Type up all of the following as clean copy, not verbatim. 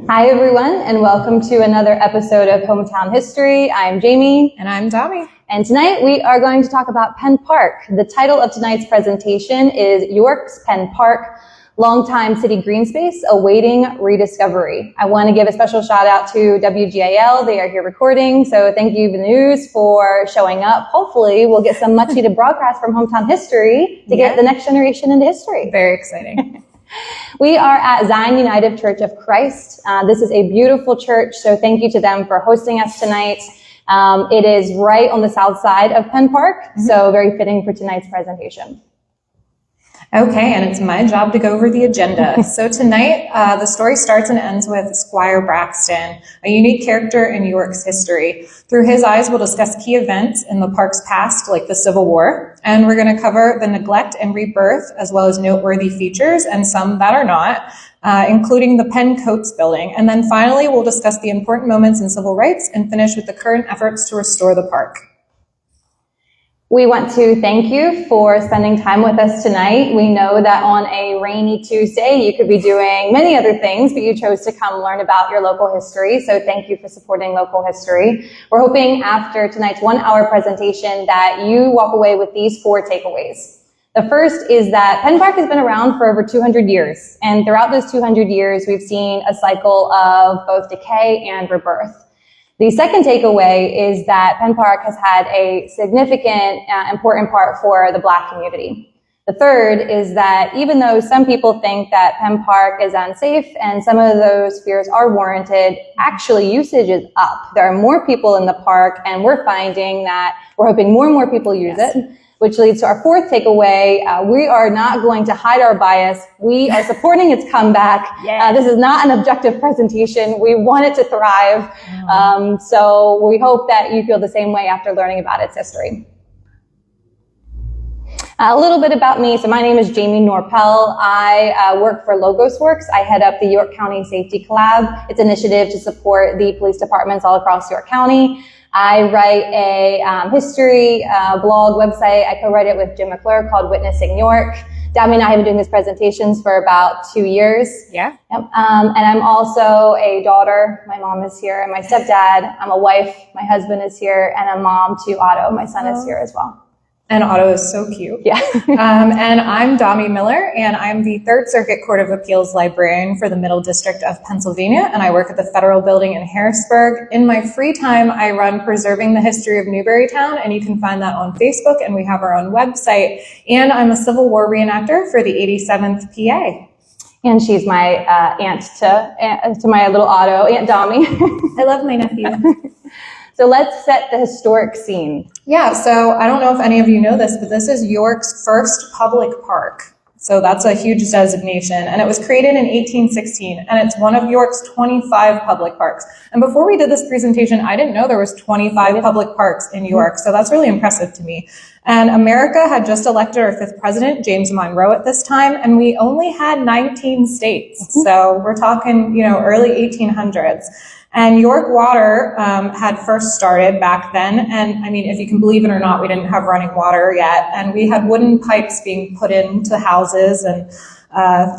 Hi, everyone, and welcome to another episode of Hometown History. I'm Jamie. And I'm Domi. And tonight we are going to talk about Penn Park. The title of tonight's presentation is York's Penn Park, Longtime City Green Space Awaiting Rediscovery. I want to give a special shout out to WGAL. They are here recording, so thank you, the news, for showing up. Hopefully we'll get some much needed broadcast from Hometown History to get the next generation into history. Very exciting. We are at Zion United Church of Christ. This is a beautiful church, so thank you to them for hosting us tonight. It is right on the south side of Penn Park, so very fitting for tonight's presentation. Okay, and it's my job to go over the agenda. So tonight, the story starts and ends with Squire Braxton, a unique character in York's history. Through his eyes, we'll discuss key events in the park's past, like the Civil War, and we're going to cover the neglect and rebirth, as well as noteworthy features, and some that are not, including the Penn Coats building. And then finally, we'll discuss the important moments in civil rights and finish with the current efforts to restore the park. We want to thank you for spending time with us tonight. We know that on a rainy Tuesday, you could be doing many other things, but you chose to come learn about your local history. So thank you for supporting local history. We're hoping after tonight's 1-hour presentation that you walk away with these 4 takeaways. The first is that Penn Park has been around for over 200 years. And throughout those 200 years, we've seen a cycle of both decay and rebirth. The second takeaway is that Penn Park has had a significant, important part for the Black community. The third is that even though some people think that Penn Park is unsafe and some of those fears are warranted, actually usage is up. There are more people in the park, and we're finding that we're hoping more and more people use it, which leads to our fourth takeaway. We are not going to hide our bias. We are supporting its comeback. This is not an objective presentation. We want it to thrive. So we hope that you feel the same way after learning about its history. A little bit about me. So my name is Jamie Norpel. I work for Logos Works. I head up the York County Safety Collab. It's an initiative to support the police departments all across York County. I write a history blog website. I co-write it with Jim McClure called Witnessing York. Domi and I have been doing these presentations for about 2 years. Yeah. And I'm also a daughter. My mom is here, and my stepdad. I'm a wife. My husband is here, and a mom to Otto. My son is here as well. And Otto is so cute. Yeah. And I'm Domi Miller, and I'm the Third Circuit Court of Appeals librarian for the Middle District of Pennsylvania, and I work at the Federal Building in Harrisburg. In my free time, I run Preserving the History of Newburytown, and you can find that on Facebook, and we have our own website. And I'm a Civil War reenactor for the 87th PA. And she's my aunt to my little Otto, Aunt Domi. I love my nephew. So let's set the historic scene. Yeah, so I don't know if any of you know this, but this is York's first public park. So that's a huge designation. And it was created in 1816, and it's one of York's 25 public parks. And before we did this presentation, I didn't know there was 25 public parks in York. So that's really impressive to me. And America had just elected our 5th president, James Monroe, at this time, and we only had 19 states. So we're talking, early 1800s. And York Water had first started back then. And I mean, if you can believe it or not, we didn't have running water yet. And we had wooden pipes being put into houses and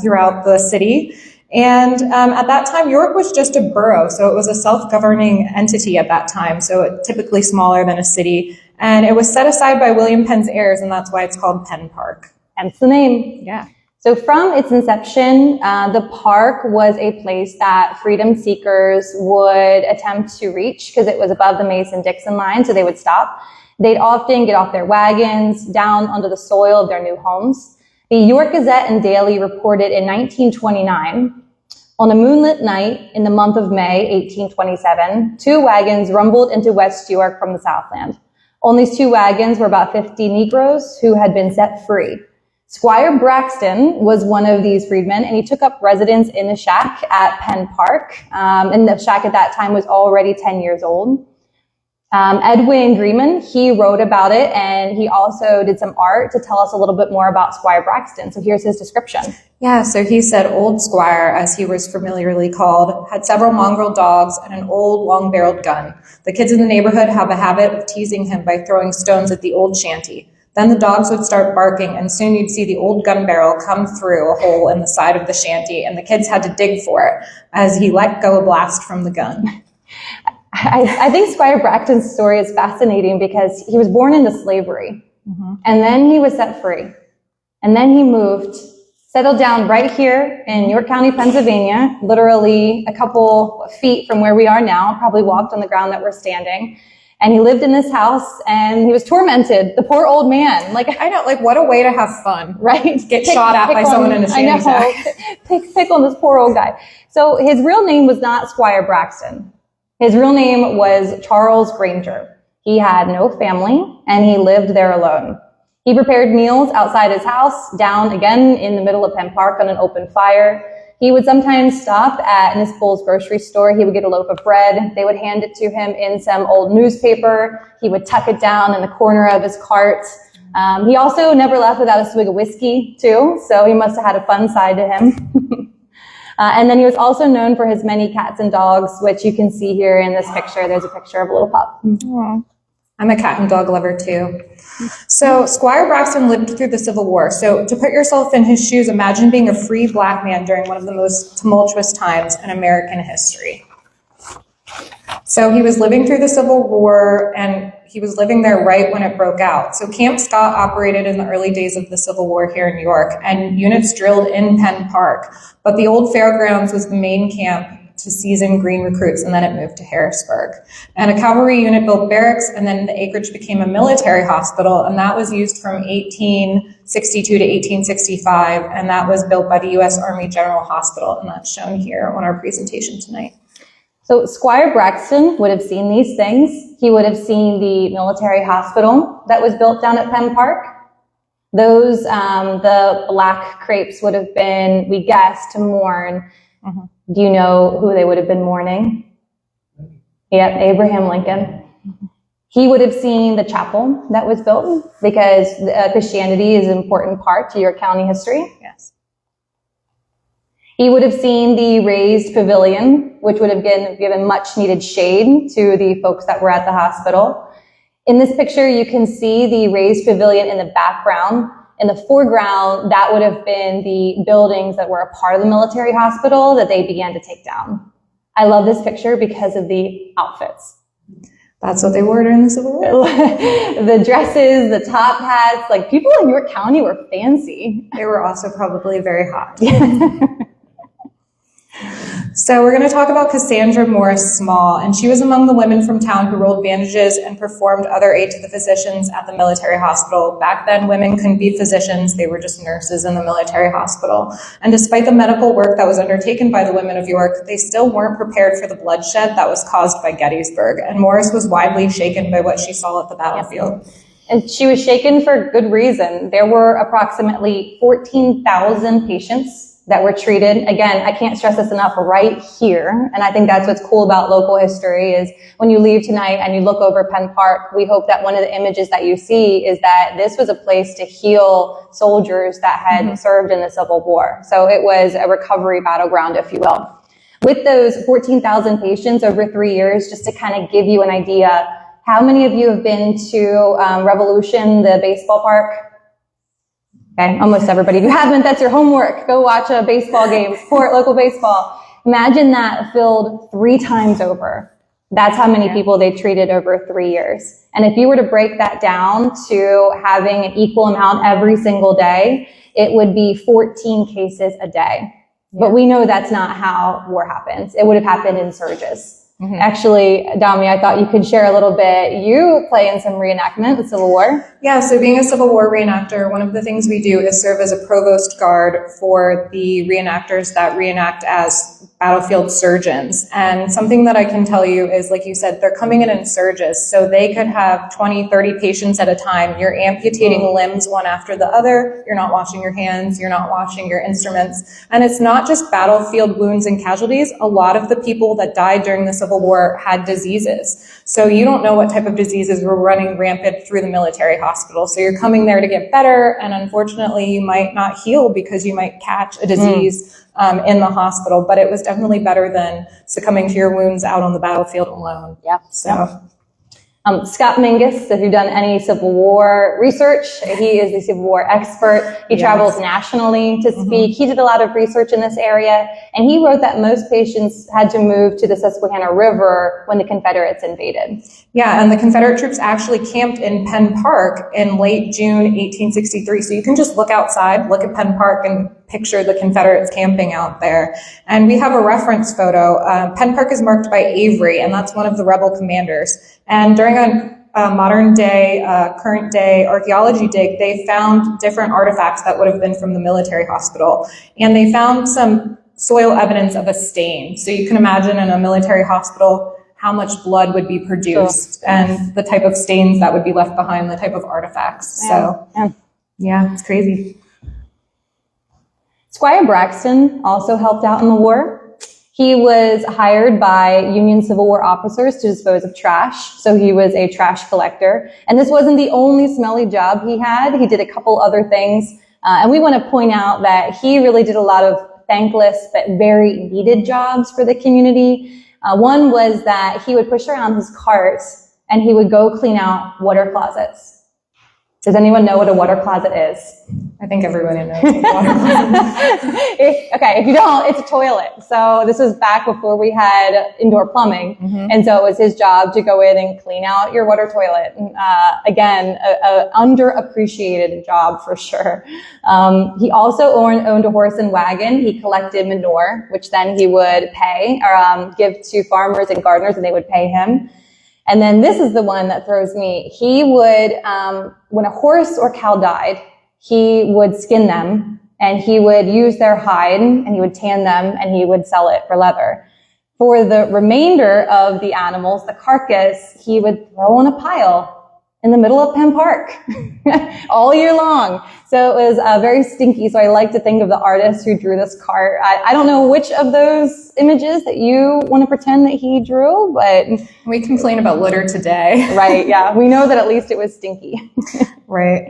throughout the city. And at that time, York was just a borough. So it was a self-governing entity at that time. So it typically smaller than a city. And it was set aside by William Penn's heirs. And that's why it's called Penn Park. Hence the name. Yeah. So from its inception, the park was a place that freedom seekers would attempt to reach because it was above the Mason-Dixon line, so they would stop. They'd often get off their wagons, down onto the soil of their new homes. The York Gazette and Daily reported in 1929, on a moonlit night in the month of May, 1827, 2 wagons rumbled into West York from the Southland. On these 2 wagons were about 50 Negroes who had been set free. Squire Braxton was one of these freedmen, and he took up residence in the shack at Penn Park. And the shack at that time was already 10 years old. Edwin Greenman, he wrote about it, and he also did some art to tell us a little bit more about Squire Braxton. So here's his description. Yeah, so he said Old Squire, as he was familiarly called, had several mongrel dogs and an old long-barreled gun. The kids in the neighborhood have a habit of teasing him by throwing stones at the old shanty. Then the dogs would start barking, and soon you'd see the old gun barrel come through a hole in the side of the shanty, and the kids had to dig for it as he let go a blast from the gun. I think Squire Braxton's story is fascinating because he was born into slavery, and then he was set free, and then he moved, settled down right here in York County, Pennsylvania, literally a couple feet from where we are now, probably walked on the ground that we're standing. And he lived in this house and he was tormented. The poor old man. Like, I know, like, what a way to have fun. Right? Get shot at by someone in a shanty sack. Pick on this poor old guy. So his real name was not Squire Braxton. His real name was Charles Granger. He had no family and he lived there alone. He prepared meals outside his house, down again in the middle of Penn Park on an open fire. He would sometimes stop at Indispensable's grocery store. He would get a loaf of bread. They would hand it to him in some old newspaper. He would tuck it down in the corner of his cart. He also never left without a swig of whiskey, too, so he must have had a fun side to him. And then he was also known for his many cats and dogs, which you can see here in this picture. There's a picture of a little pup. Aww. I'm a cat and dog lover, too. So Squire Braxton lived through the Civil War. So to put yourself in his shoes, imagine being a free black man during one of the most tumultuous times in American history. So he was living through the Civil War, and he was living there right when it broke out. So Camp Scott operated in the early days of the Civil War here in New York, and units drilled in Penn Park. But the old fairgrounds was the main camp to season green recruits, and then it moved to Harrisburg. And a cavalry unit built barracks, and then the acreage became a military hospital, and that was used from 1862 to 1865, and that was built by the U.S. Army General Hospital, and that's shown here on our presentation tonight. So Squire Braxton would have seen these things. He would have seen the military hospital that was built down at Penn Park. Those, the black crepes would have been, we guess, to mourn. Do you know who they would have been mourning? Yep, Abraham Lincoln. He would have seen the chapel that was built because Christianity is an important part to York County history. Yes. He would have seen the raised pavilion, which would have given much needed shade to the folks that were at the hospital. In this picture, you can see the raised pavilion in the background. In the foreground, that would have been the buildings that were a part of the military hospital that they began to take down. I love this picture because of the outfits. That's what they wore during the Civil War. The dresses, the top hats, like people in York County were fancy. They were also probably very hot. So we're going to talk about Cassandra Morris Small, and she was among the women from town who rolled bandages and performed other aid to the physicians at the military hospital. Back then, women couldn't be physicians. They were just nurses in the military hospital. And despite the medical work that was undertaken by the women of York, they still weren't prepared for the bloodshed that was caused by Gettysburg. And Morris was widely shaken by what she saw at the battlefield. And she was shaken for good reason. There were approximately 14,000 patients that were treated. Again, I can't stress this enough, right here. And I think that's what's cool about local history is when you leave tonight and you look over Penn Park, we hope that one of the images that you see is that this was a place to heal soldiers that had served in the Civil War. So it was a recovery battleground, if you will. With those 14,000 patients over 3 years, just to kind of give you an idea, how many of you have been to Revolution, the baseball park? Okay, almost everybody. If you haven't, that's your homework. Go watch a baseball game, support local baseball. Imagine that filled 3 times over. That's how many people they treated over 3 years. And if you were to break that down to having an equal amount every single day, it would be 14 cases a day. But we know that's not how war happens. It would have happened in surges. Actually, Domi, I thought you could share a little bit. You play in some reenactment, the Civil War. Yeah, so being a Civil War reenactor, one of the things we do is serve as a provost guard for the reenactors that reenact as battlefield surgeons. And something that I can tell you is, like you said, they're coming in surges. So they could have 20, 30 patients at a time. You're amputating limbs one after the other. You're not washing your hands. You're not washing your instruments. And it's not just battlefield wounds and casualties. A lot of the people that died during the Civil War had diseases. So you don't know what type of diseases were running rampant through the military hospital. So you're coming there to get better, and unfortunately you might not heal because you might catch a disease in the hospital, but it was definitely better than succumbing to your wounds out on the battlefield alone. Yep. So Scott Mingus, if you've done any Civil War research, he is the Civil War expert. He travels nationally to speak. He did a lot of research in this area, and he wrote that most patients had to move to the Susquehanna River when the Confederates invaded. Yeah, and the Confederate troops actually camped in Penn Park in late June 1863. So you can just look outside, look at Penn Park, and picture the Confederates camping out there. And we have a reference photo. Penn Park is marked by Avery, and that's one of the rebel commanders. And during a modern day, current day archaeology dig, they found different artifacts that would have been from the military hospital. And they found some soil evidence of a stain. So you can imagine in a military hospital how much blood would be produced and the type of stains that would be left behind, the type of artifacts. So yeah, it's crazy. Squire Braxton also helped out in the war. He was hired by Union Civil War officers to dispose of trash, so he was a trash collector. And this wasn't the only smelly job he had. He did a couple other things, and we want to point out that he really did a lot of thankless but very needed jobs for the community. One was that he would push around his cart and he would go clean out water closets. Does anyone know what a water closet is? I think everybody knows what a water closet is. If you don't, it's a toilet. So this was back before we had indoor plumbing. And so it was his job to go in and clean out your water toilet. Again, a underappreciated job for sure. He also owned a horse and wagon. He collected manure, which then he would pay or give to farmers and gardeners, and they would pay him. And then this is the one that throws me. He would, when a horse or cow died, he would skin them and he would use their hide and he would tan them and he would sell it for leather. For the remainder of the animals, the carcass, he would throw in a pile in the middle of Penn Park all year long. So it was very stinky. So I like to think of the artist who drew this cart. I don't know which of those images that you want to pretend that he drew, but we complain about litter today. Right. Yeah. We know that at least it was stinky. Right.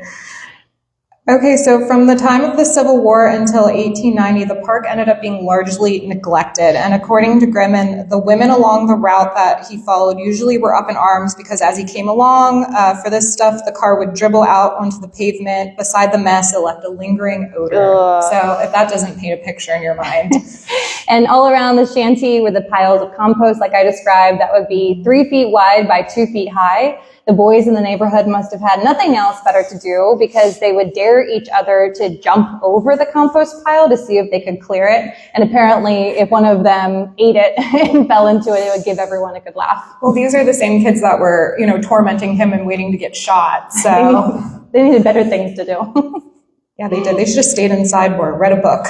Okay, so from the time of the Civil War until 1890, the park ended up being largely neglected. And according to Grimman, the women along the route that he followed usually were up in arms because as he came along, for this stuff, the car would dribble out onto the pavement. Beside the mess, it left a lingering odor. So if that doesn't paint a picture in your mind. And all around the shanty were the piles of compost, like I described, that would be 3 feet wide by 2 feet high. The boys in the neighborhood must have had nothing else better to do because they would dare each other to jump over the compost pile to see if they could clear it. And apparently, if one of them ate it and fell into it, it would give everyone a good laugh. Well, these are the same kids that were, tormenting him and waiting to get shot. So they needed better things to do. Yeah, they did. They should have stayed inside more, read a book.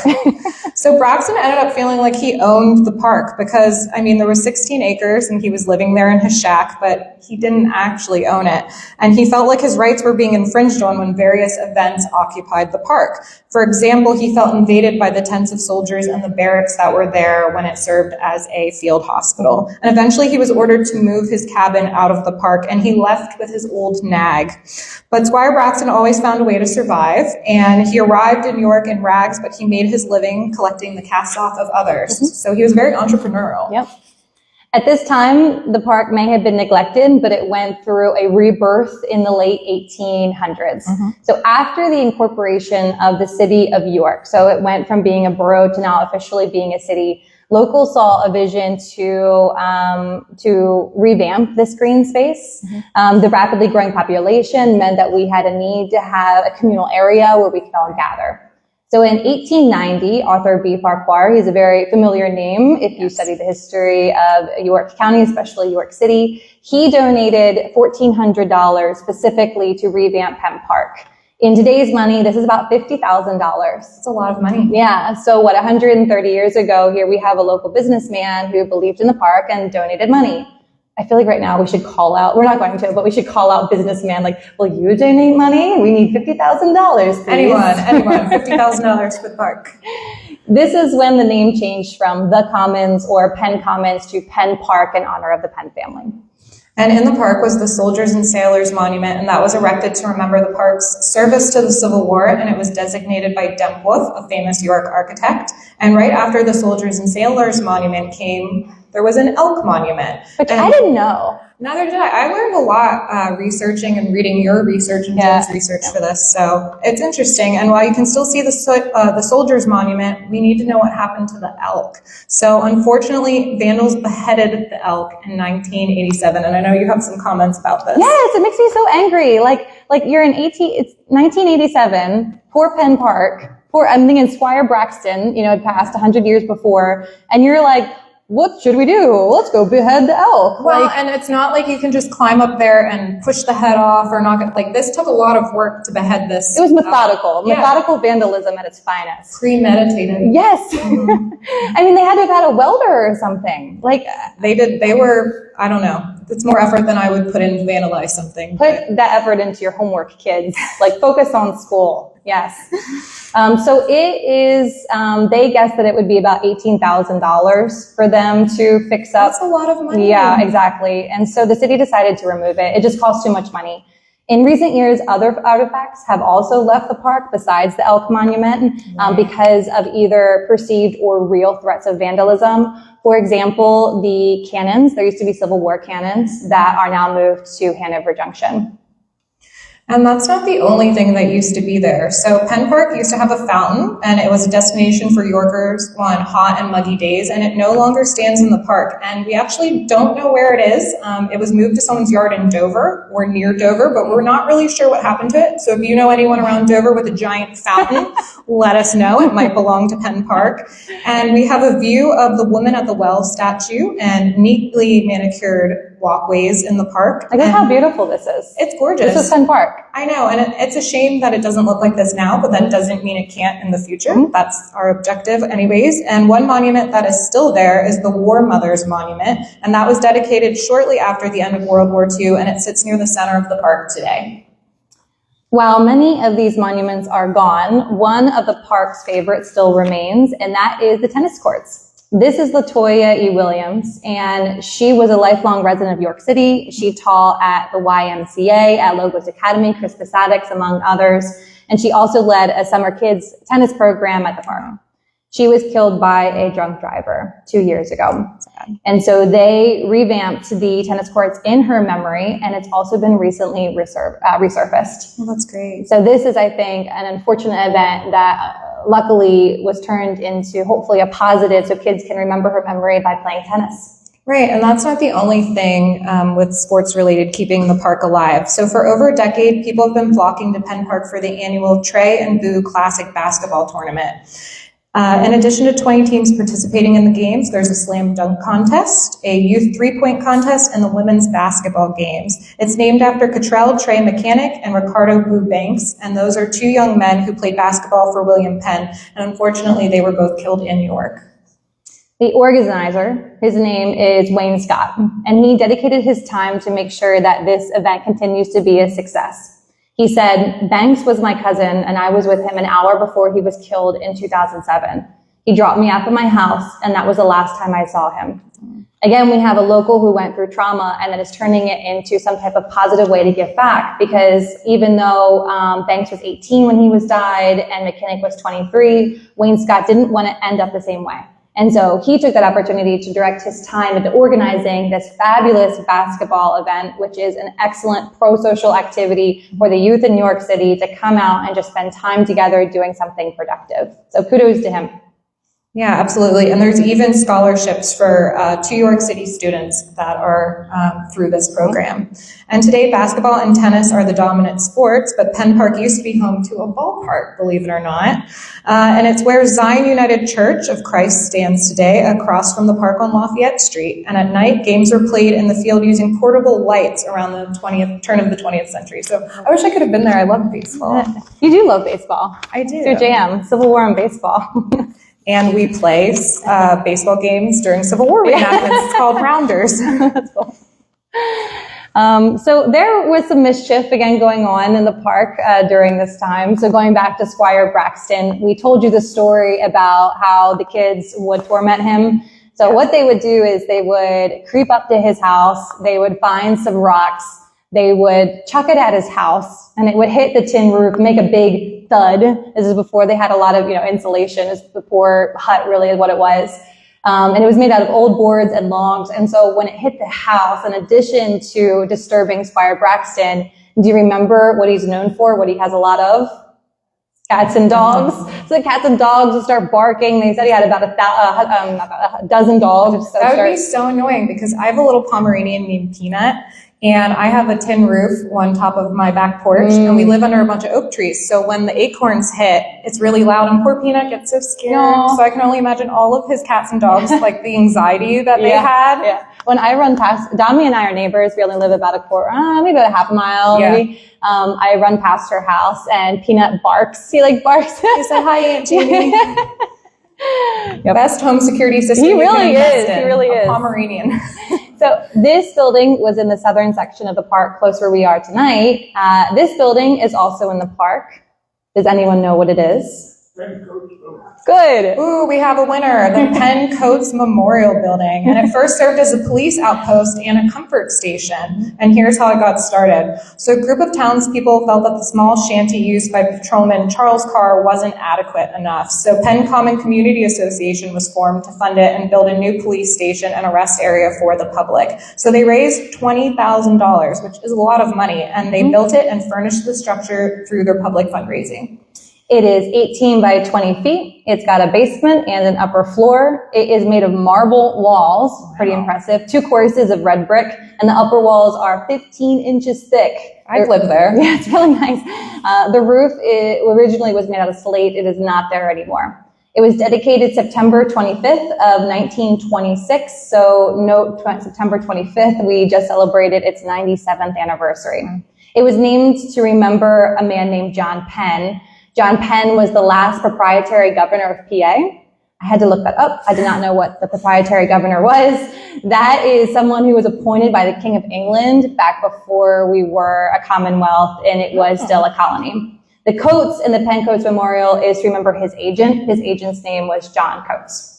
So Braxton ended up feeling like he owned the park because, there was 16 acres and he was living there in his shack, but he didn't actually own it. And he felt like his rights were being infringed on when various events occupied the park. For example, he felt invaded by the tents of soldiers and the barracks that were there when it served as a field hospital. And eventually he was ordered to move his cabin out of the park and he left with his old nag. But Squire Braxton always found a way to survive, and he arrived in York in rags, but he made his living collecting the cast-off of others. So he was very entrepreneurial. Yep. At this time, the park may have been neglected, but it went through a rebirth in the late 1800s. So after the incorporation of the city of York, so it went from being a borough to now officially being a city, locals saw a vision to revamp this green space. The rapidly growing population meant that we had a need to have a communal area where we could all gather. So in 1890, Arthur B. Farquhar, he's a very familiar name if you study the history of York County, especially York City, he donated $1,400 specifically to revamp Penn Park. In today's money, this is about $50,000. That's a lot of money. Yeah. So 130 years ago, here we have a local businessman who believed in the park and donated money. I feel like right now we should call out, we're not going to, but we should call out businessman, like, will you donate money? We need $50,000, please. Anyone, $50,000 for the park. This is when the name changed from the Commons or Penn Commons to Penn Park in honor of the Penn family. And in the park was the Soldiers and Sailors Monument, and that was erected to remember the park's service to the Civil War, and it was designated by Dempworth, a famous York architect. And right after the Soldiers and Sailors Monument came there was an elk monument. Which And I didn't know. neither did I. I learned a lot researching and reading your research and Jen's research for this, so it's interesting. And while you can still see the soldiers' monument, we need to know what happened to the elk. So unfortunately, vandals beheaded the elk in 1987, and I know you have some comments about this. Yes, it makes me so angry. Like you're in it's 1987, poor Penn Park, I'm thinking Squire Braxton, had passed 100 years before, and you're like, what should we do? Let's go behead the elk. Well, and it's not like you can just climb up there and push the head off or knock it. Like, this took a lot of work to behead this. It was methodical vandalism at its finest. Premeditated. Yes. I mean, they had to have had a welder or something. Like, they were, I don't know. It's more effort than I would put in to vandalize something. Put that effort into your homework, kids. Like, focus on school. Yes. So it is, they guessed that it would be about $18,000 for them to fix up. That's a lot of money. Yeah, exactly. And so the city decided to remove it. It just cost too much money. In recent years, other artifacts have also left the park besides the elk monument because of either perceived or real threats of vandalism. For example, the cannons, there used to be Civil War cannons that are now moved to Hanover Junction. And that's not the only thing that used to be there. So Penn Park used to have a fountain, and it was a destination for Yorkers on hot and muggy days, and it no longer stands in the park. And we actually don't know where it is. It was moved to someone's yard in Dover, or near Dover, but we're not really sure what happened to it. So if you know anyone around Dover with a giant fountain, let us know. It might belong to Penn Park. And we have a view of the Woman at the Well statue and neatly manicured walkways in the park. Look at how beautiful this is. It's gorgeous. This is Penn Park. I know, and it's a shame that it doesn't look like this now, but that doesn't mean it can't in the future. Mm-hmm. That's our objective anyways. And one monument that is still there is the War Mothers Monument, and that was dedicated shortly after the end of World War II, and it sits near the center of the park today. While many of these monuments are gone, one of the park's favorites still remains, and that is the tennis courts. This is Latoya E. Williams, and she was a lifelong resident of York City. She taught at the YMCA, at Logos Academy, Crispus Attucks, among others, and she also led a summer kids tennis program at the park. She was killed by a drunk driver 2 years ago. And so they revamped the tennis courts in her memory, and it's also been recently resurfaced. Well, that's great. So this is, I think, an unfortunate event that luckily was turned into hopefully a positive so kids can remember her memory by playing tennis. Right, and that's not the only thing with sports related keeping the park alive. So for over a decade, people have been flocking to Penn Park for the annual Trey and Boo Classic basketball tournament. In addition to 20 teams participating in the games, there's a slam dunk contest, a youth three-point contest, and the women's basketball games. It's named after Cottrell Trey Mechanic and Ricardo Boo Banks, and those are two young men who played basketball for William Penn, and unfortunately they were both killed in York. The organizer, his name is Wayne Scott, and he dedicated his time to make sure that this event continues to be a success. He said, "Banks was my cousin, and I was with him an hour before he was killed in 2007. He dropped me off at my house, and that was the last time I saw him." Again, we have a local who went through trauma and then is turning it into some type of positive way to give back, because even though Banks was 18 when he was died and McKinnick was 23, Wayne Scott didn't want to end up the same way. And so he took that opportunity to direct his time into organizing this fabulous basketball event, which is an excellent pro-social activity for the youth in New York City to come out and just spend time together doing something productive. So kudos to him. Yeah, absolutely. And there's even scholarships for 2 York City students that are through this program. And today, basketball and tennis are the dominant sports, but Penn Park used to be home to a ballpark, believe it or not. And it's where Zion United Church of Christ stands today, across from the park on Lafayette Street. And at night, games are played in the field using portable lights around the turn of the 20th century. So I wish I could have been there. I love baseball. You do love baseball. I do. It's your jam, Civil War and baseball. And we play baseball games during Civil War reenactments. It's called Rounders. That's cool. So there was some mischief again going on in the park during this time. So going back to Squire Braxton, we told you the story about how the kids would torment him. So what they would do is they would creep up to his house, they would find some rocks, they would chuck it at his house, and it would hit the tin roof, make a big thud. This is before they had a lot of, insulation. It's the poor hut really is what it was. And it was made out of old boards and logs. And so when it hit the house, in addition to disturbing Squire Braxton, do you remember what he's known for, what he has a lot of? Cats and dogs. So the cats and dogs would start barking. They said he had about a dozen dogs. So that would be so annoying because I have a little Pomeranian named Peanut, and I have a tin roof on top of my back porch, and we live under a bunch of oak trees. So when the acorns hit, it's really loud, and poor Peanut gets so scared. So I can only imagine all of his cats and dogs, like the anxiety that they had. Yeah. When I run past, Domi and I are neighbors. We only live about maybe about a half a mile. Yeah. Maybe. I run past her house, and Peanut barks. He barks. He said, "Hi, Aunt Jamie." Yep. Best home security system. He really is. He really is. Pomeranian. So this building was in the southern section of the park, close where we are tonight. This building is also in the park. Does anyone know what it is? Good. Ooh, we have a winner, the Penn Coats Memorial Building. And it first served as a police outpost and a comfort station. And here's how it got started. So a group of townspeople felt that the small shanty used by patrolman Charles Carr wasn't adequate enough. So Penn Common Community Association was formed to fund it and build a new police station and a rest area for the public. So they raised $20,000, which is a lot of money, and they built it and furnished the structure through their public fundraising. It is 18 by 20 feet. It's got a basement and an upper floor. It is made of marble walls, pretty impressive. 2 courses of red brick, and the upper walls are 15 inches thick. I'd live there. Yeah, it's really nice. The roof originally was made out of slate. It is not there anymore. It was dedicated September 25th of 1926. So note September 25th, we just celebrated its 97th anniversary. It was named to remember a man named John Penn. John Penn was the last proprietary governor of PA. I had to look that up. I did not know what the proprietary governor was. That is someone who was appointed by the King of England back before we were a commonwealth and it was still a colony. The Coates in the Penn Coates Memorial is to remember his agent. His agent's name was John Coates.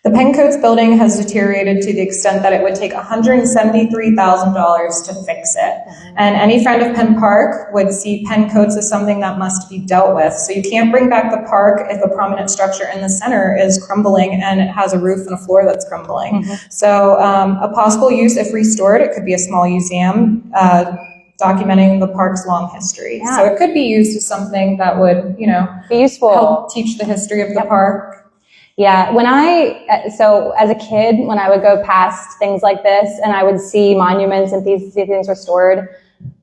The Penn Coates building has deteriorated to the extent that it would take $173,000 to fix it. And any friend of Penn Park would see Penn Coates as something that must be dealt with. So you can't bring back the park if a prominent structure in the center is crumbling and it has a roof and a floor that's crumbling. So a possible use, if restored, it could be a small museum documenting the park's long history. So it could be used as something that would, be useful, help teach the history of the park. Yeah, so as a kid, when I would go past things like this and I would see monuments and see things restored,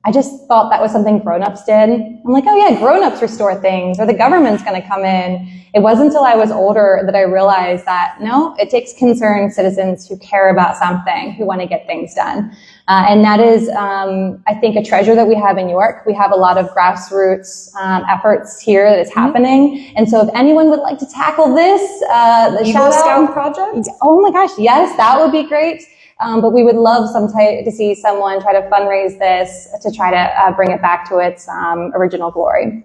I just thought that was something grown-ups did. I'm like, oh yeah, grown-ups restore things, or the government's going to come in. It wasn't until I was older that I realized that, no, it takes concerned citizens who care about something, who want to get things done. And that is, I think, a treasure that we have in York. We have a lot of grassroots efforts here that is happening. And so if anyone would like to tackle this, the Eagle Scout project? Oh my gosh, yes, that would be great. But we would love to see someone try to fundraise this to try to bring it back to its original glory.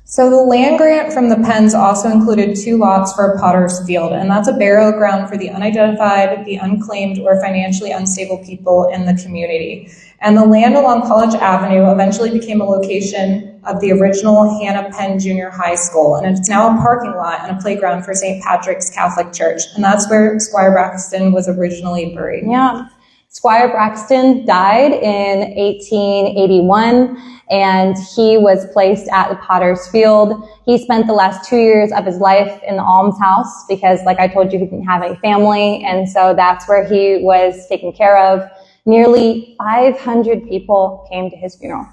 So the land grant from the Penns also included 2 lots for a potter's field, and that's a burial ground for the unidentified, the unclaimed, or financially unstable people in the community. And the land along College Avenue eventually became a location of the original Hannah Penn Junior High School, and it's now a parking lot and a playground for St. Patrick's Catholic Church, and that's where Squire Braxton was originally buried. Yeah. Squire Braxton died in 1881, and he was placed at the Potter's Field. He spent the last 2 years of his life in the almshouse because, like I told you, he didn't have any family, and so that's where he was taken care of. Nearly 500 people came to his funeral.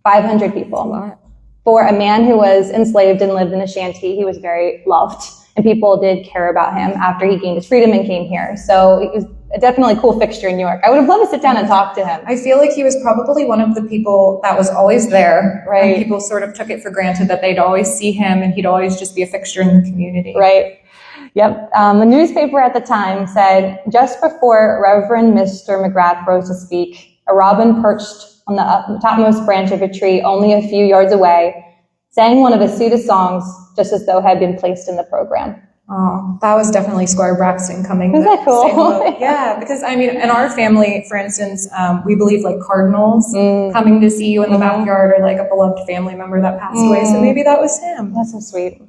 500 people. For a man who was enslaved and lived in a shanty, he was very loved, and people did care about him after he gained his freedom and came here. So it was definitely a cool fixture in New York. I would have loved to sit down and talk to him. I feel like he was probably one of the people that was always there. Right. And people sort of took it for granted that they'd always see him and he'd always just be a fixture in the community. Right. Yep. The newspaper at the time said, just before Reverend Mr. McGrath rose to speak, a robin perched on the topmost branch of a tree only a few yards away sang one of his sweetest songs just as though it had been placed in the program. Oh, that was definitely Squire Braxton coming. Isn't that cool? Yeah, because I mean, in our family, for instance, we believe like cardinals coming to see you in the backyard, or like a beloved family member that passed away. So maybe that was him. That's so sweet.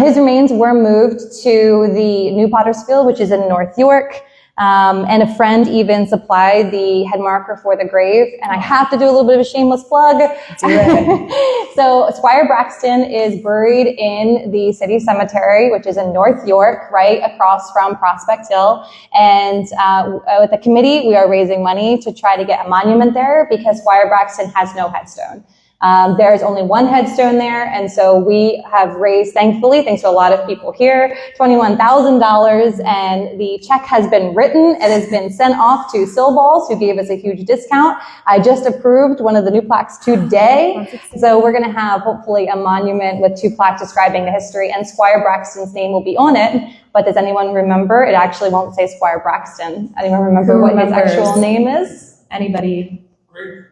His remains were moved to the New Potter's Field, which is in North York. And a friend even supplied the head marker for the grave. And I have to do a little bit of a shameless plug. Do it. So Squire Braxton is buried in the city cemetery, which is in North York, right across from Prospect Hill. And with the committee, we are raising money to try to get a monument there because Squire Braxton has no headstone. There's only one headstone there, and so we have raised, thankfully, thanks to a lot of people here, $21,000, and the check has been written. It has been sent off to Silballs, who gave us a huge discount. I just approved one of the new plaques today, so we're going to have, hopefully, a monument with 2 plaques describing the history, and Squire Braxton's name will be on it. But does anyone remember? It actually won't say Squire Braxton. Anyone remember what his actual name is? Anybody?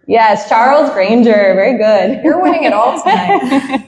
Yes, Charles Granger. Very good. You're winning it all tonight.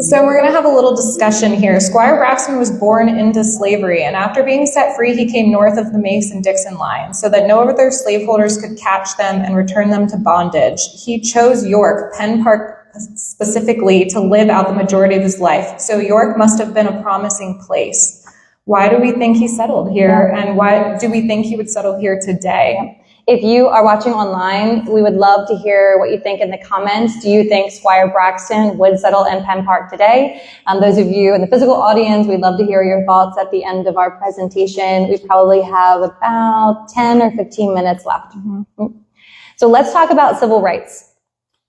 So we're going to have a little discussion here. Squire Braxton was born into slavery, and after being set free, he came north of the Mason-Dixon line so that no other slaveholders could catch them and return them to bondage. He chose York, Penn Park specifically, to live out the majority of his life. So York must have been a promising place. Why do we think he settled here, and why do we think he would settle here today? If you are watching online, we would love to hear what you think in the comments. Do you think Squire Braxton would settle in Penn Park today? Those of you in the physical audience, we'd love to hear your thoughts at the end of our presentation. We probably have about 10 or 15 minutes left. So let's talk about civil rights.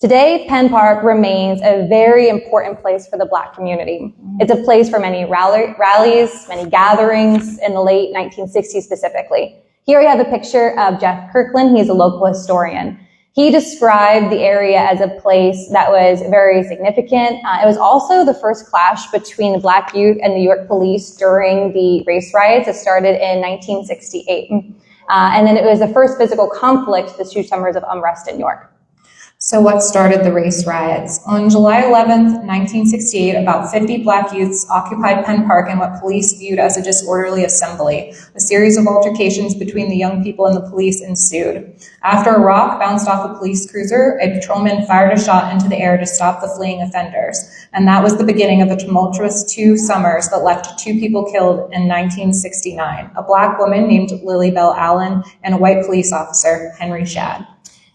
Today, Penn Park remains a very important place for the Black community. It's a place for many rallies, many gatherings in the late 1960s specifically. Here we have a picture of Jeff Kirkland. He's a local historian. He described the area as a place that was very significant. It was also the first clash between the Black youth and the York police during the race riots that started in 1968. And then it was the first physical conflict, the 2 summers of unrest in York. So what started the race riots? On July 11th, 1968, about 50 Black youths occupied Penn Park in what police viewed as a disorderly assembly. A series of altercations between the young people and the police ensued. After a rock bounced off a police cruiser, a patrolman fired a shot into the air to stop the fleeing offenders. And that was the beginning of a tumultuous 2 summers that left 2 people killed in 1969, a Black woman named Lily Bell Allen and a white police officer, Henry Shadd.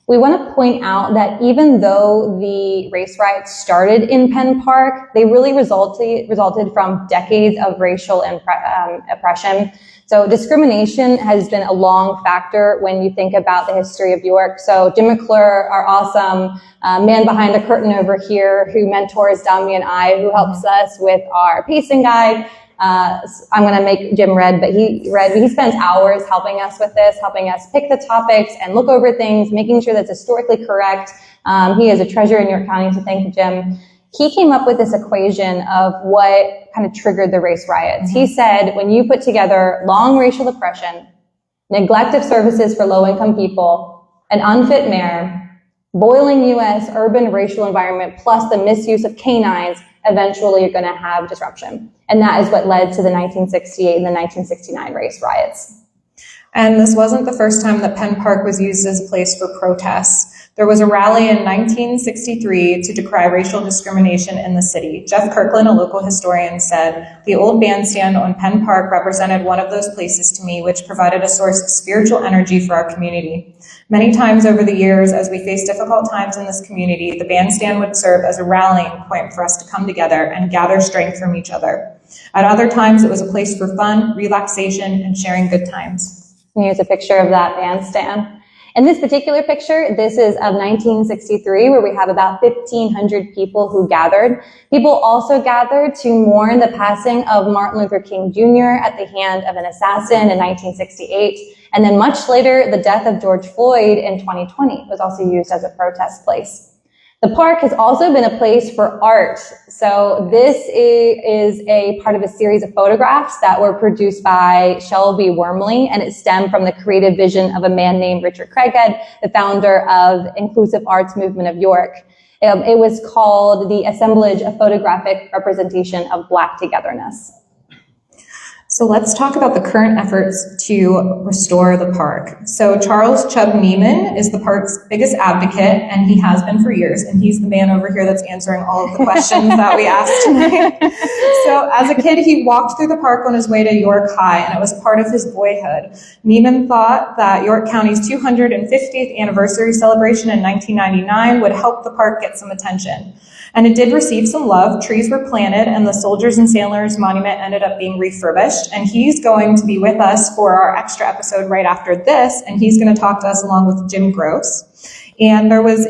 We want to point out that even though the race riots started in Penn Park, they really resulted from decades of racial oppression. So discrimination has been a long factor when you think about the history of York. So Jim McClure, our awesome man behind the curtain over here, who mentors Domi and I, who helps us with our pacing guide. I'm going to make Jim red, but he spends hours helping us with this, helping us pick the topics and look over things, making sure that's historically correct. He is a treasure in York County, so thank you, Jim. He came up with this equation of what kind of triggered the race riots. He said, when you put together long racial oppression, neglect of services for low-income people, an unfit mayor, boiling U.S. urban racial environment, plus the misuse of canines, eventually you're going to have disruption. And that is what led to the 1968 and the 1969 race riots. And this wasn't the first time that Penn Park was used as a place for protests. There was a rally in 1963 to decry racial discrimination in the city. Jeff Kirkland, a local historian, said, "The old bandstand on Penn Park represented one of those places to me which provided a source of spiritual energy for our community. Many times over the years, as we faced difficult times in this community, the bandstand would serve as a rallying point for us to come together and gather strength from each other. At other times, it was a place for fun, relaxation, and sharing good times." Here's a picture of that bandstand. In this particular picture, this is of 1963, where we have about 1,500 people who gathered. People also gathered to mourn the passing of Martin Luther King Jr. at the hand of an assassin in 1968. And then much later, the death of George Floyd in 2020 was also used as a protest place. The park has also been a place for art. So this is a part of a series of photographs that were produced by Shelby Wormley, and it stemmed from the creative vision of a man named Richard Craighead, the founder of Inclusive Arts Movement of York. It was called the Assemblage of Photographic Representation of Black Togetherness. So let's talk about the current efforts to restore the park. So Charles Chubb Neiman is the park's biggest advocate, and he has been for years, and he's the man over here that's answering all of the questions that we asked tonight. So as a kid, he walked through the park on his way to York High, and it was part of his boyhood. Neiman thought that York County's 250th anniversary celebration in 1999 would help the park get some attention. And it did receive some love. Trees were planted, and the Soldiers and Sailors Monument ended up being refurbished. And he's going to be with us for our extra episode right after this, and he's going to talk to us along with Jim Gross. And there was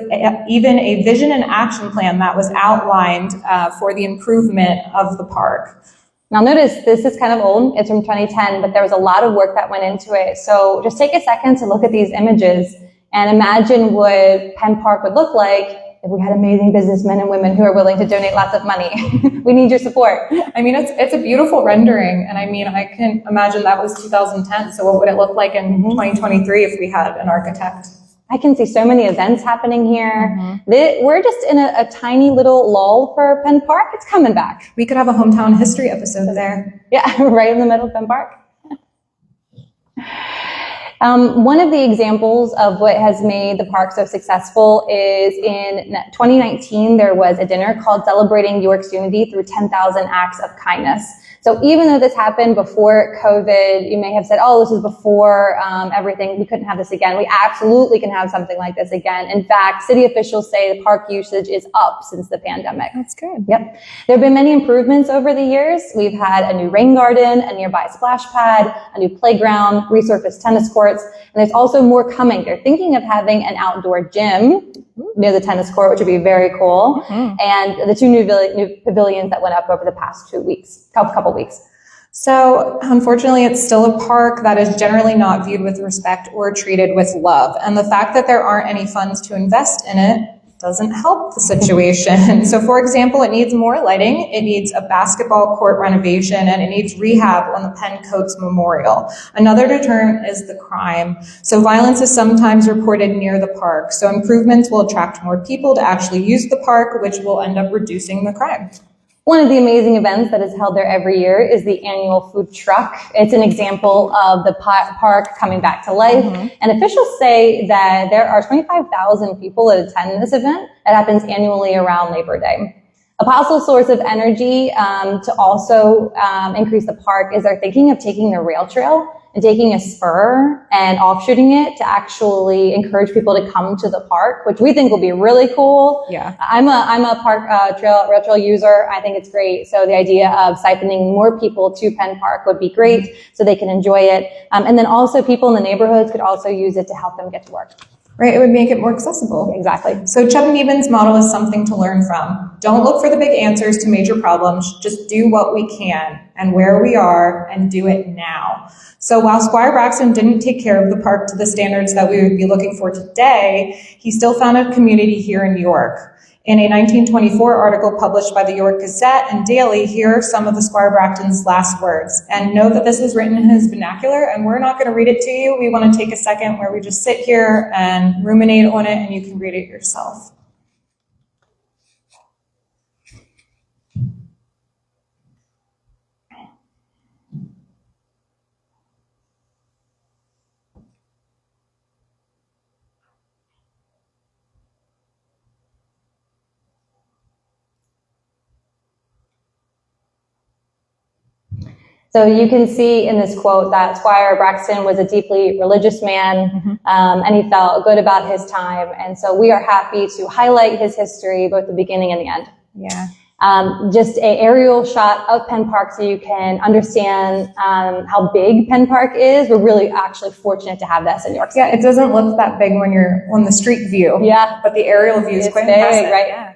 even a vision and action plan that was outlined for the improvement of the park. Now notice, this is kind of old. It's from 2010, but there was a lot of work that went into it. So just take a second to look at these images and imagine what Penn Park would look like if we had amazing businessmen and women who are willing to donate lots of money. We need your support. I mean, it's a beautiful rendering. And I mean, I can imagine that was 2010. So what would it look like in 2023 if we had an architect? I can see so many events happening here. We're just in a tiny little lull for Penn Park. It's coming back. We could have a hometown history episode there. Yeah, right in the middle of Penn Park. One of the examples of what has made the park so successful is in 2019, there was a dinner called Celebrating York's Unity Through 10,000 Acts of Kindness. So even though this happened before COVID, you may have said, oh, this was before everything, we couldn't have this again. We absolutely can have something like this again. In fact, city officials say the park usage is up since the pandemic. That's good. Yep. There have been many improvements over the years. We've had a new rain garden, a nearby splash pad, a new playground, resurfaced tennis courts, and there's also more coming. They're thinking of having an outdoor gym near the tennis court, which would be very cool, and the two new pavilions that went up over the past 2 weeks, couple weeks. So unfortunately, it's still a park that is generally not viewed with respect or treated with love. And the fact that there aren't any funds to invest in it doesn't help the situation. So for example, it needs more lighting, it needs a basketball court renovation, and it needs rehab on the Penn Coats Memorial. Another deterrent is the crime. So violence is sometimes reported near the park. So improvements will attract more people to actually use the park, which will end up reducing the crime. One of the amazing events that is held there every year is the annual food truck. It's an example of the park coming back to life. And officials say that there are 25,000 people that attend this event. It happens annually around Labor Day. A possible source of energy to also increase the park is they're thinking of taking the rail trail and taking a spur and offshooting it to actually encourage people to come to the park, which we think will be really cool. Yeah. I'm a park rail trail user. I think it's great. So the idea of siphoning more people to Penn Park would be great so they can enjoy it. And then also people in the neighborhoods could also use it to help them get to work. Right, it would make it more accessible. Exactly. So Chubb Neiman's model is something to learn from. Don't look for the big answers to major problems. Just do what we can and where we are and do it now. So while Squire Braxton didn't take care of the park to the standards that we would be looking for today, he still found a community here in York. In a 1924 article published by the York Gazette and Daily, here are some of the Squire Braxton's last words. And note that this was written in his vernacular, and we're not going to read it to you. We want to take a second where we just sit here and ruminate on it, and you can read it yourself. So you can see in this quote that Squire Braxton was a deeply religious man, and he felt good about his time. And so we are happy to highlight his history, both the beginning and the end. Yeah. Just an aerial shot of Penn Park so you can understand how big Penn Park is. We're really actually fortunate to have this in York City. Yeah, it doesn't look that big when you're on the street view. Yeah. But the aerial view is quite big, impressive. right? Yeah.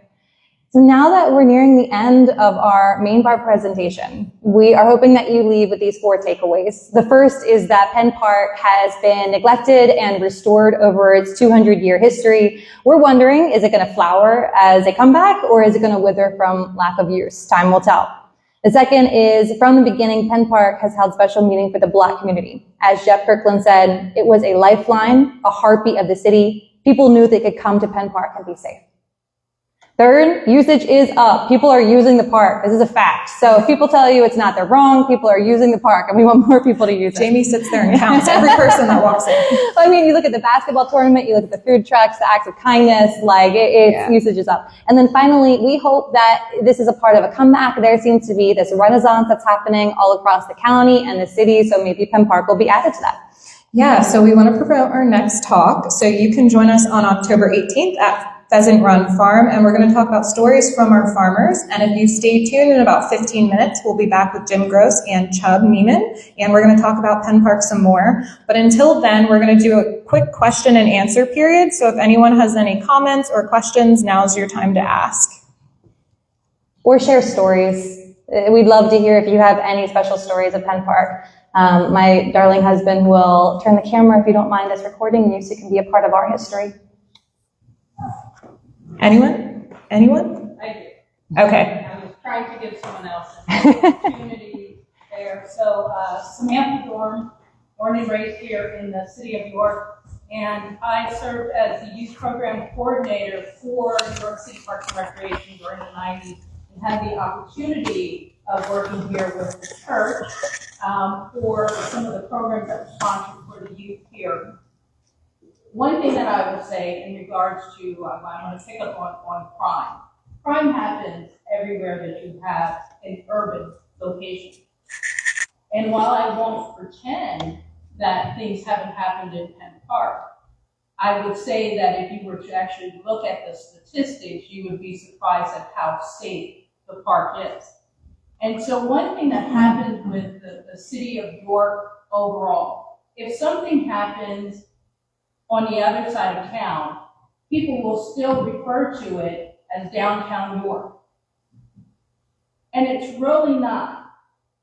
So now that we're nearing the end of our main bar presentation, we are hoping that you leave with these 4 takeaways. The first is that Penn Park has been neglected and restored over its 200-year history. We're wondering, is it going to flower as a comeback, or is it going to wither from lack of use? Time will tell. The second is, from the beginning, Penn Park has held special meaning for the Black community. As Jeff Kirkland said, it was a lifeline, a heartbeat of the city. People knew they could come to Penn Park and be safe. Third, usage is up. People are using the park. This is a fact. So if people tell you it's not, they're wrong. People are using the park, and we want more people to use it. Jamie sits there and counts every person that walks in. I mean, you look at the basketball tournament, you look at the food trucks, the acts of kindness, usage is up. And then finally, we hope that this is a part of a comeback. There seems to be this renaissance that's happening all across the county and the city, so maybe Penn Park will be added to that. Yeah, so we want to promote our next talk. So you can join us on October 18th at Pheasant Run Farm, and we're going to talk about stories from our farmers. And if you stay tuned, in about 15 minutes, we'll be back with Jim Gross and Chubb Neiman, and we're going to talk about Penn Park some more. But until then, we're going to do a quick question and answer period. So if anyone has any comments or questions, now's your time to ask. Or share stories. We'd love to hear if you have any special stories of Penn Park. My darling husband will turn the camera if you don't mind us recording you, so you can be a part of our history. Anyone? Anyone? I do. Okay. I was trying to give someone else an opportunity there. So Samantha Dorn, born and raised here in the city of York, and I served as the youth program coordinator for New York City Parks and Recreation during the 90s, and had the opportunity of working here with the church for some of the programs that were sponsored for the youth here. One thing that I would say in regards to, I want to pick up on crime. Crime happens everywhere that you have an urban location. And while I won't pretend that things haven't happened in Penn Park, I would say that if you were to actually look at the statistics, you would be surprised at how safe the park is. And so one thing that happens with the city of York overall, if something happens on the other side of town, people will still refer to it as downtown York. And it's really not.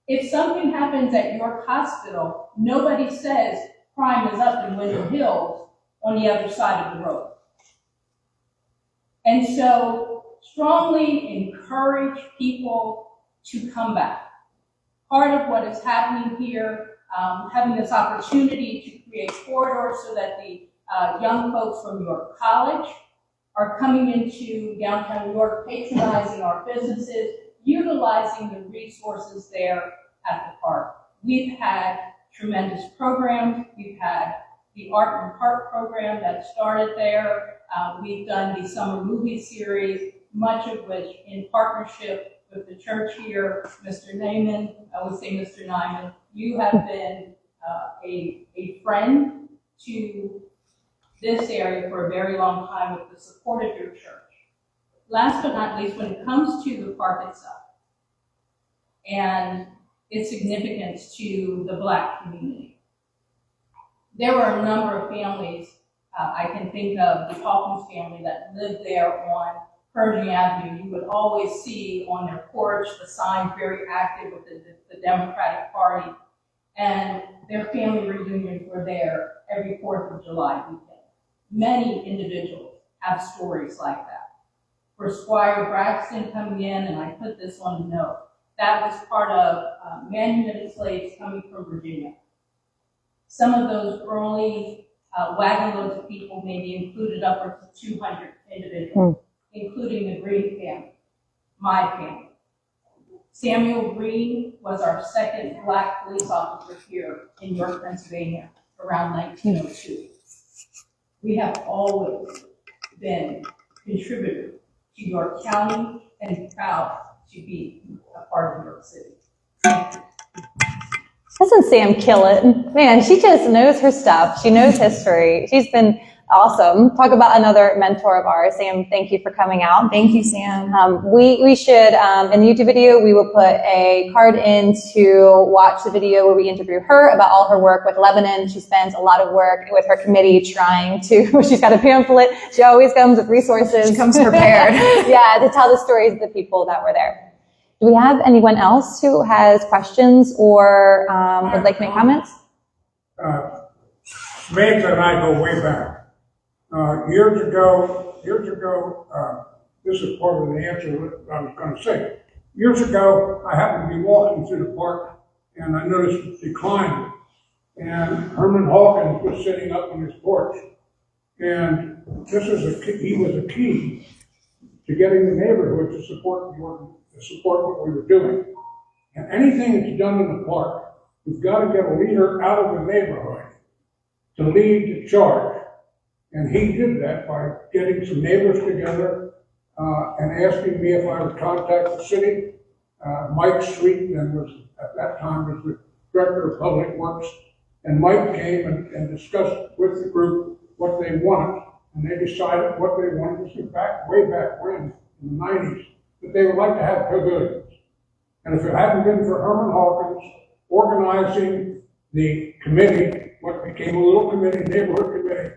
If something happens at York Hospital, nobody says crime is up in Winter Hills on the other side of the road. And so strongly encourage people to come back. Part of what is happening here, having this opportunity to create corridors so that the young folks from York College are coming into downtown York, patronizing our businesses, utilizing the resources there at the park. We've had tremendous programs. We've had the Art and Park program that started there. We've done the summer movie series, much of which in partnership with the church here. Mr. Neiman, I would say Mr. Neiman, you have been a friend to this area for a very long time with the support of your church. Last but not least, when it comes to the park itself and its significance to the Black community, there were a number of families, I can think of the Hawkins family that lived there on Pershing Avenue. You would always see on their porch the sign very active with the Democratic Party, and their family reunions were there every 4th of July weekend. Many individuals have stories like that. For Squire Braxton coming in, and I put this on the note, that was part of manumitted slaves coming from Virginia. Some of those early wagon loads of people maybe included upwards of 200 individuals, including the Green family, my family. Samuel Green was our second Black police officer here in York, Pennsylvania, around 1902. We have always been contributors to York County and proud to be a part of York City. Thank you. Doesn't Sam kill it? Man, she just knows her stuff. She knows history. She's been awesome. Talk about another mentor of ours. Sam, thank you for coming out. Thank you, Sam. We should, in the YouTube video, we will put a card in to watch the video where we interview her about all her work with Lebanon. She spends a lot of work with her committee trying to, she's got a pamphlet. She always comes with resources. She comes prepared. Yeah, to tell the stories of the people that were there. Do we have anyone else who has questions or would like to make comments? Samantha and I go way back. Years ago, this is part of the answer that I was going to say. Years ago, I happened to be walking through the park, and I noticed a decline. And Herman Hawkins was sitting up on his porch. And he was a key. to getting the neighborhood to support what we were doing. And anything that's done in the park, we've got to get a leader out of the neighborhood to lead the charge. And he did that by getting some neighbors together and asking me if I would contact the city. Mike Sweetman was, at that time, was the director of public works. And Mike came and discussed with the group what they wanted. And they decided what they wanted. This was way back when, in the 90s, that they would like to have pavilions. And if it hadn't been for Herman Hawkins organizing the committee, what became a little committee, neighborhood committee,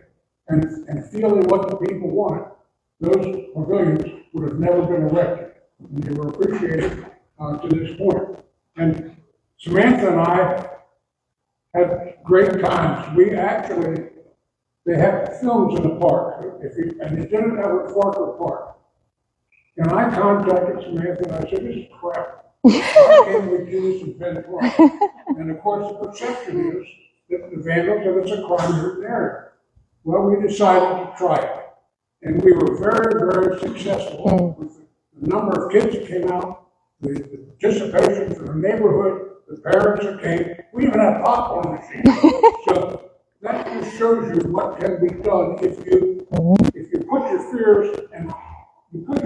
and feeling what the people wanted, those pavilions would have never been erected. And they were appreciated to this point. And Samantha and I had great times. They had films in the park, and they did it out at Farker Park. And I contacted Samantha and I said, this is crap. Why can't we do this in Penn Park? And of course, the perception is that the vandals, and it's a crime-ridden area. Well, we decided to try it. And we were very, very successful with the number of kids that came out, the participation from the neighborhood, the parents that came. We even had popcorn machines. So that just shows you what can be done if you put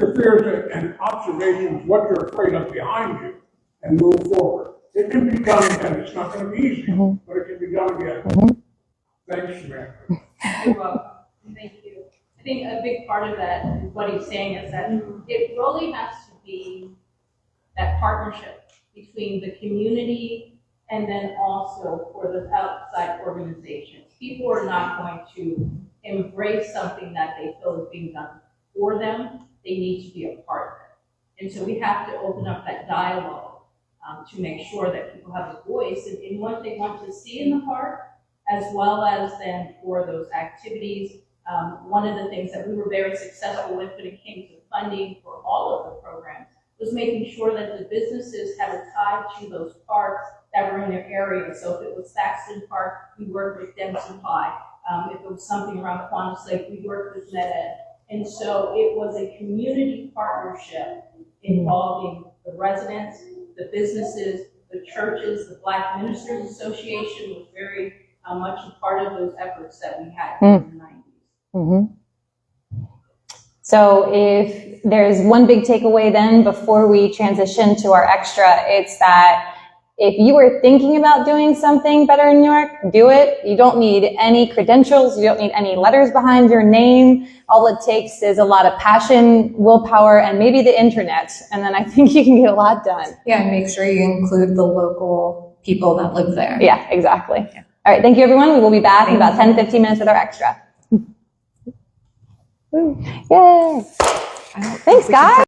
your fears and observations, what you're afraid of, behind you, and move forward. It can be done again. It's not going to be easy, but it can be done again. Thanks, Samantha. You're welcome. Thank you. I think a big part of that, what he's saying, is that it really has to be that partnership between the community and then also for the outside organizations. People are not going to embrace something that they feel is being done for them. They need to be a part of it. And so we have to open up that dialogue to make sure that people have a voice in what they want to see in the park, as well as then for those activities. One of the things that we were very successful with when it came to funding for all of the programs was making sure that the businesses had a tie to those parks that were in their area. So if it was Saxton Park, we worked with them to buy. If it was something around Quantus Lake, we worked with MedEd. And so it was a community partnership involving the residents, the businesses, the churches. The Black Ministers Association was very much a part of those efforts that we had in the 90s. Mm-hmm. So if there's one big takeaway then before we transition to our extra, it's that if you are thinking about doing something better in New York, do it. You don't need any credentials. You don't need any letters behind your name. All it takes is a lot of passion, willpower, and maybe the internet. And then I think you can get a lot done. Yeah, and make sure you include the local people that live there. Yeah, exactly. Yeah. All right, thank you, everyone. We will be back in about 10, 15 minutes with our extra. Yay! Thanks, guys.